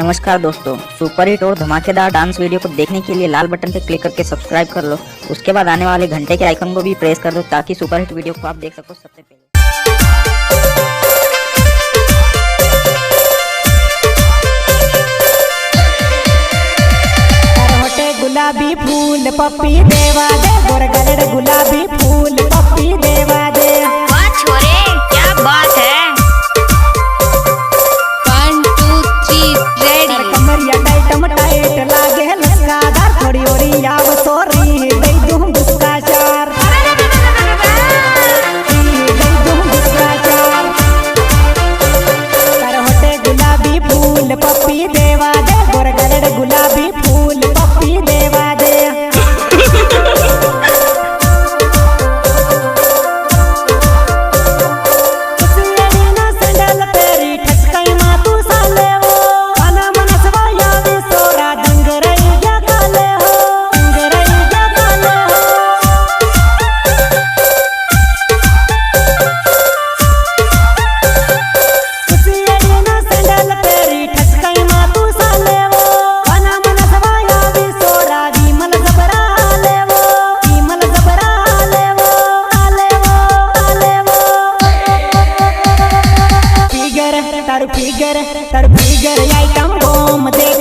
नमस्कार दोस्तों, super hit और धमाकेदार डांस वीडियो को देखने के लिए लाल बटन पर क्लिक करके सब्सक्राइब कर लो। उसके बाद आने वाले घंटे के आइकन को भी प्रेस कर दो ताकि सुपर हिट वीडियो को आप देख सको सबसे पहले। गुलाबी फूल पप्पी देवा दे, गोर गलड़ गुलाबी फूल पप्पी देवा दे। वाह छोरे, क्या बात है। 1 2 3 रेडी। कमरिया टाइटम टाइट लागे लस्कादार, थोड़ी ओरी आव सोरी दे दूं दुस्का चार, दे दूं दुस्का चार। कर होटे गुलाबी फूल पप्पी देवा दे, गोर गलड़ गुलाबी फूल पप्पी देवा दे। तार फिगर आइटम बम देख